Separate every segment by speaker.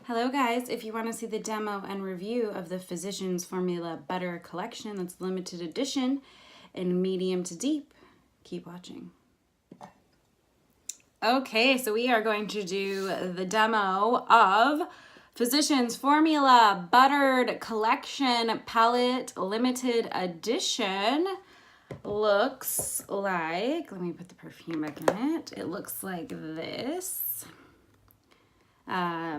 Speaker 1: Hello guys, if you want to see the demo and review of the Physicians Formula Butter Collection that's limited edition in medium to deep, keep watching. Okay, so we are going to do the demo of Physicians Formula Buttered Collection Palette Limited Edition. Looks like, let me put the perfume back in it. It looks like this.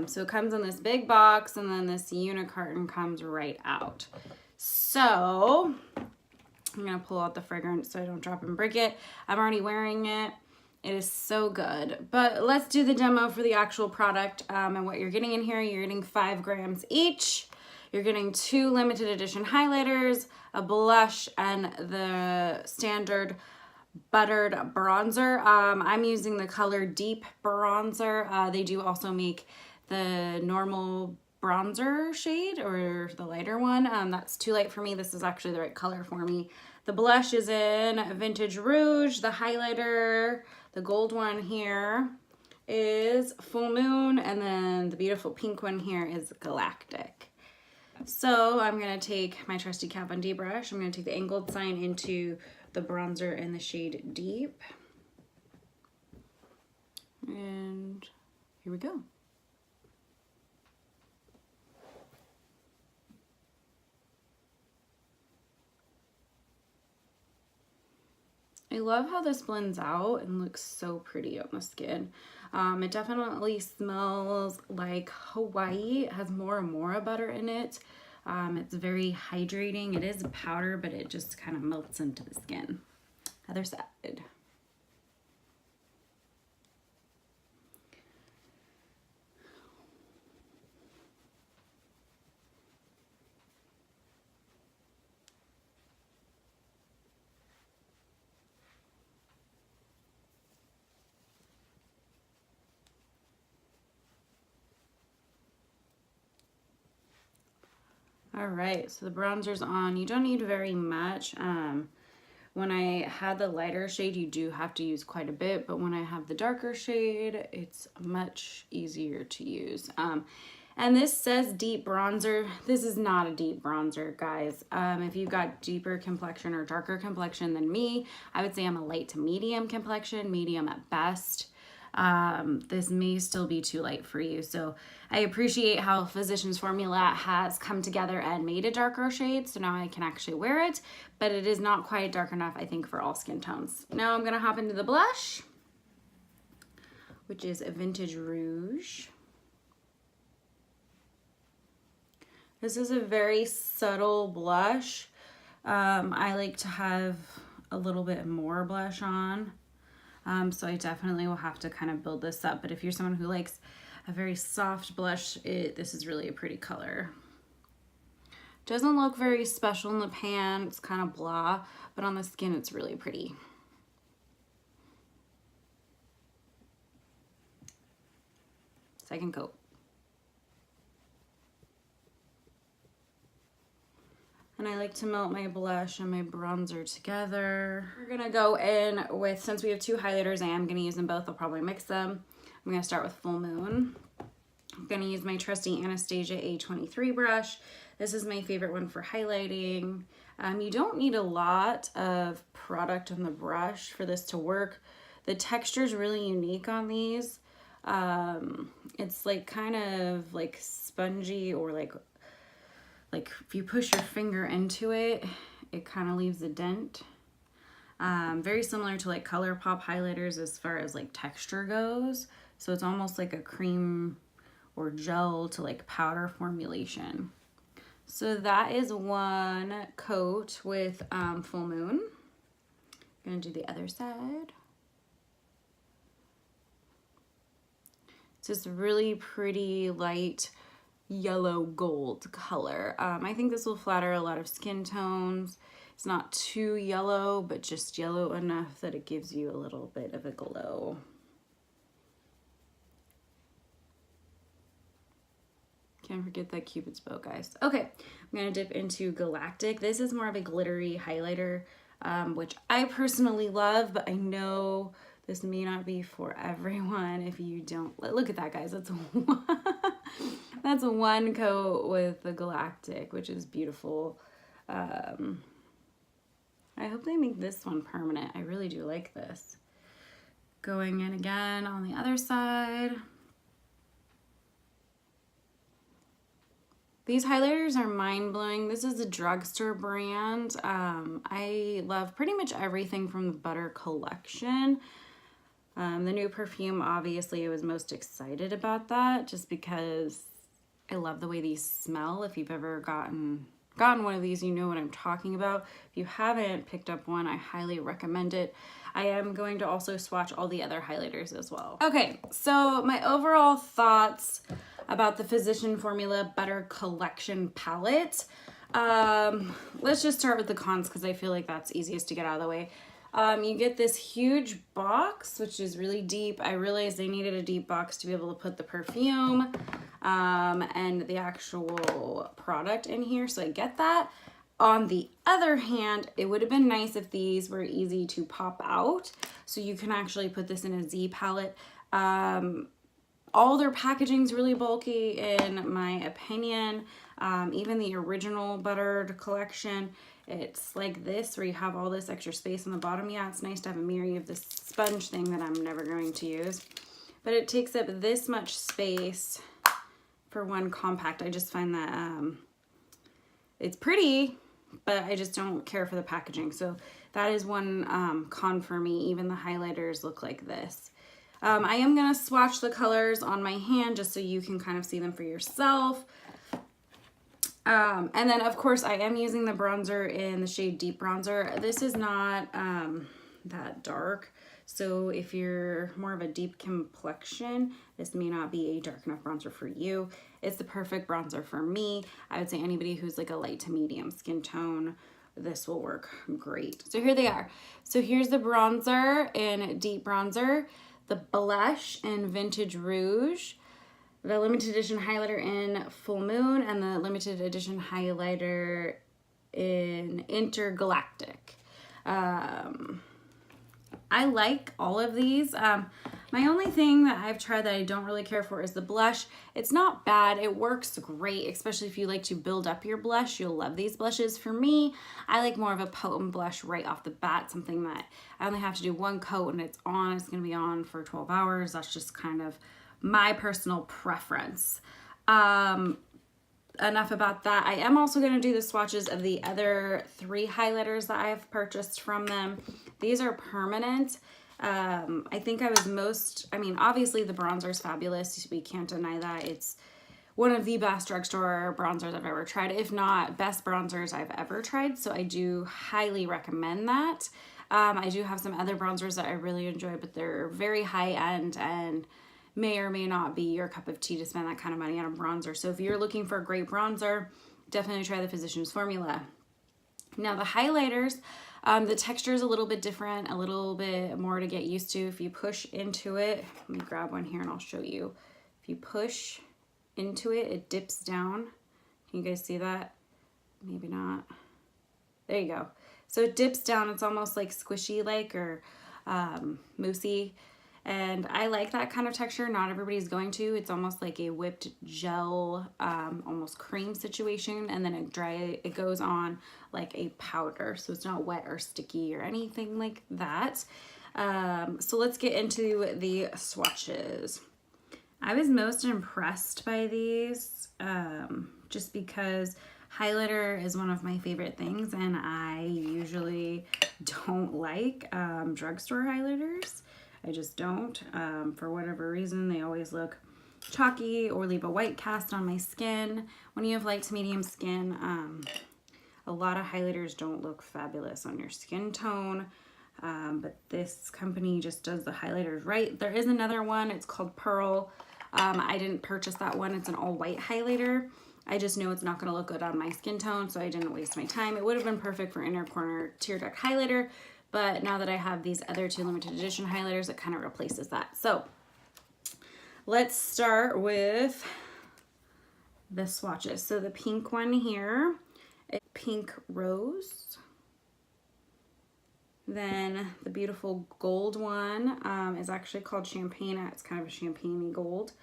Speaker 1: So it comes in this big box and then this unicarton comes right out. So I'm gonna pull out the fragrance so I don't drop and break it. I'm already wearing it. It is so good. But let's do the demo for the actual product and what you're getting in here. You're getting 5 grams each. You're getting 2 limited edition highlighters, a blush, and the standard buttered bronzer. I'm using the color Deep Bronzer. They do also make the normal bronzer shade or the lighter one. That's too light for me. This is actually the right color for me. The blush is in Vintage Rouge. The highlighter, the gold one here, is Full Moon, and then the beautiful pink one here is Galactic. So I'm gonna take my trusty Kat Von D brush. I'm gonna take the angled sign into the bronzer in the shade Deep. And here we go. I love how this blends out and looks so pretty on the skin. It definitely smells like Hawaii. It has more and more butter in it. It's very hydrating. It is a powder, but it just kind of melts into the skin. Other side. All right, so the bronzer's on. You don't need very much. When I had the lighter shade, you do have to use quite a bit, but when I have the darker shade, it's much easier to use. And this says deep bronzer. This is not a deep bronzer, guys. If you've got deeper complexion or darker complexion than me, I would say I'm a light to medium complexion, medium at best. This may still be too light for you. So I appreciate how Physicians Formula has come together and made a darker shade. So now I can actually wear it, but it is not quite dark enough, I think, for all skin tones. Now I'm gonna hop into the blush, which is a Vintage Rouge. This is a very subtle blush. I like to have a little bit more blush on. So I definitely will have to kind of build this up. But if you're someone who likes a very soft blush, this is really a pretty color. Doesn't look very special in the pan. It's kind of blah, but on the skin, it's really pretty. Second coat. And I like to melt my blush and my bronzer together. We're gonna go in with, since we have 2 highlighters, I am gonna use them both. I'll probably mix them. I'm gonna start with Full Moon. I'm gonna use my trusty Anastasia A23 brush. This is my favorite one for highlighting. You don't need a lot of product on the brush for this to work. The texture is really unique on these. It's like kind of like spongy, or like if you push your finger into it, it kind of leaves a dent. Very similar to like ColourPop highlighters as far as like texture goes. So it's almost like a cream or gel to like powder formulation. So that is one coat with Full Moon. I'm gonna do the other side. It's this really pretty light yellow gold color. I think this will flatter a lot of skin tones. It's not too yellow, but just yellow enough that it gives you a little bit of a glow. Can't forget that Cupid's bow, guys. Okay, I'm gonna dip into Galactic. This is more of a glittery highlighter, which I personally love, but I know this may not be for everyone if you don't. Look at that, guys. That's That's one coat with the Galactic, which is beautiful. I hope they make this one permanent. I really do like this. Going in again on the other side. These highlighters are mind-blowing. This is a drugstore brand. I love pretty much everything from the Butter collection. The new perfume, obviously, I was most excited about that just because I love the way these smell. If you've ever gotten one of these, you know what I'm talking about. If you haven't picked up one, I highly recommend it. I am going to also swatch all the other highlighters as well. Okay, so my overall thoughts about the Physician Formula Butter Collection palette. Let's just start with the cons because I feel like that's easiest to get out of the way. You get this huge box, which is really deep. I realized they needed a deep box to be able to put the perfume and the actual product in here, so I get that. On the other hand, it would have been nice if these were easy to pop out, so you can actually put this in a Z palette. All their packaging is really bulky in my opinion. Even the original Buttered collection, it's like this where you have all this extra space on the bottom. Yeah, it's nice to have a mirror. You have this sponge thing that I'm never going to use, but it takes up this much space for one compact. I just find that it's pretty, but I just don't care for the packaging. So that is one con for me. Even the highlighters look like this. I am going to swatch the colors on my hand just so you can kind of see them for yourself. And then, of course, I am using the bronzer in the shade Deep Bronzer. This is not that dark, so if you're more of a deep complexion, this may not be a dark enough bronzer for you. It's the perfect bronzer for me. I would say anybody who's like a light to medium skin tone, this will work great. So here they are. So here's the bronzer in Deep Bronzer, the blush in Vintage Rouge, the limited edition highlighter in Full Moon, and the limited edition highlighter in Intergalactic. I like all of these. My only thing that I've tried that I don't really care for is the blush. It's not bad. It works great, especially if you like to build up your blush. You'll love these blushes. For me, I like more of a potent blush right off the bat, something that I only have to do one coat and it's on. It's going to be on for 12 hours. That's just kind of my personal preference. Enough about that. I am also going to do the swatches of the other 3 highlighters that I've purchased from them. These are permanent. I think I was most, I mean, obviously the bronzer is fabulous. We can't deny that. It's one of the best drugstore bronzers I've ever tried, if not best bronzers I've ever tried. So I do highly recommend that. I do have some other bronzers that I really enjoy, but they're very high end and may or may not be your cup of tea to spend that kind of money on a bronzer. So if you're looking for a great bronzer, definitely try the Physicians Formula. Now the highlighters, the texture is a little bit different, a little bit more to get used to. If you push into it, let me grab one here and I'll show you. If you push into it, it dips down. Can you guys see that? Maybe not. There you go. So it dips down. It's almost like squishy like or moussey. And I like that kind of texture. Not everybody's going to. It's almost like a whipped gel, almost cream situation. And then it goes on like a powder. So it's not wet or sticky or anything like that. So let's get into the swatches. I was most impressed by these just because highlighter is one of my favorite things. And I usually don't like drugstore highlighters. I just don't. For whatever reason, they always look chalky or leave a white cast on my skin. When you have light to medium skin, a lot of highlighters don't look fabulous on your skin tone. But this company just does the highlighters right. There is another one. It's called Pearl. I didn't purchase that one. It's an all white highlighter. I just know it's not going to look good on my skin tone, so I didn't waste my time. It would have been perfect for inner corner tear duct highlighter. But now that I have these other 2 limited edition highlighters, it kind of replaces that. So let's start with the swatches. So the pink one here is Pink Rose. Then the beautiful gold one is actually called Champagne. It's kind of a champagne-y gold.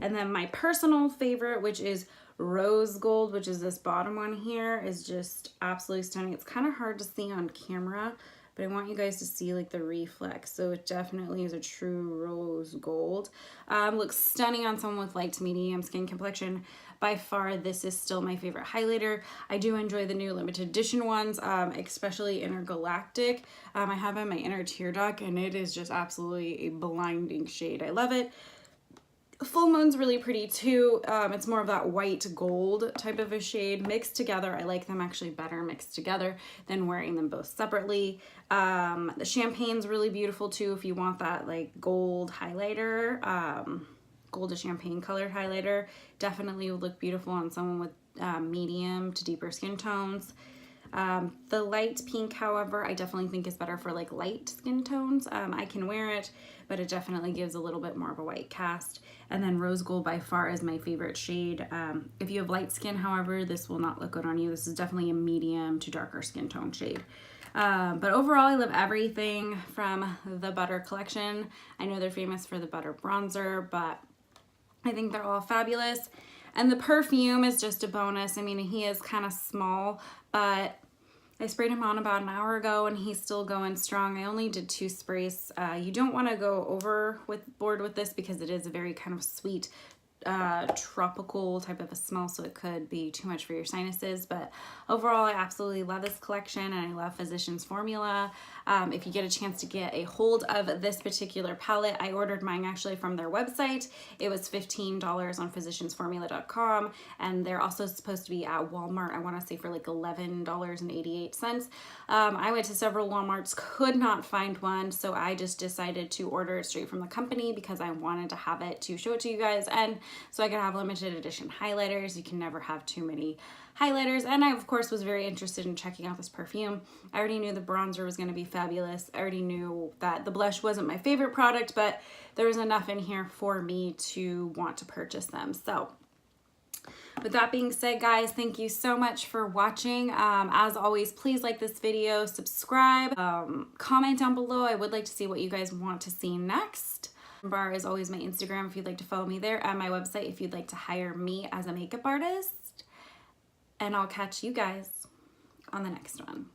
Speaker 1: And then my personal favorite, which is rose gold, which is this bottom one here, is just absolutely stunning. It's kind of hard to see on camera, but I want you guys to see like the reflex. So it definitely is a true rose gold. Looks stunning on someone with light to medium skin complexion. By far, this is still my favorite highlighter. I do enjoy the new limited edition ones, especially Intergalactic. I have in my inner tear duct, and it is just absolutely a blinding shade. I love it. Full Moon's really pretty too. It's more of that white gold type of a shade mixed together. I like them actually better mixed together than wearing them both separately. The Champagne's really beautiful too if you want that like gold highlighter, gold to champagne colored highlighter. Definitely would look beautiful on someone with medium to deeper skin tones. The light pink, however, I definitely think is better for like light skin tones. I can wear it, but it definitely gives a little bit more of a white cast. And then rose gold by far is my favorite shade. If you have light skin, however, this will not look good on you. This is definitely a medium to darker skin tone shade. But overall, I love everything from the Butter collection. I know they're famous for the Butter bronzer, but I think they're all fabulous. And the perfume is just a bonus. I mean, he is kind of small, but I sprayed him on about an hour ago and he's still going strong. I only did 2 sprays. You don't want to go overboard with this because it is a very kind of sweet, tropical type of a smell, so it could be too much for your sinuses. But overall, I absolutely love this collection and I love Physicians Formula. If you get a chance to get a hold of this particular palette, I ordered mine actually from their website. It was $15 on physiciansformula.com, and they're also supposed to be at Walmart, I want to say for like $11.88. I went to several Walmarts, could not find one, so I just decided to order it straight from the company because I wanted to have it to show it to you guys, and so I could have limited edition highlighters. You can never have too many highlighters. And I of course was very interested in checking out this perfume. I already knew the bronzer was going to be fabulous. I already knew that the blush wasn't my favorite product, but there was enough in here for me to want to purchase them. So with that being said, guys, thank you so much for watching. As always, please like this video, subscribe, comment down below. I would like to see what you guys want to see next. Bar is always my Instagram if you'd like to follow me there, and my website if you'd like to hire me as a makeup artist. And I'll catch you guys on the next one.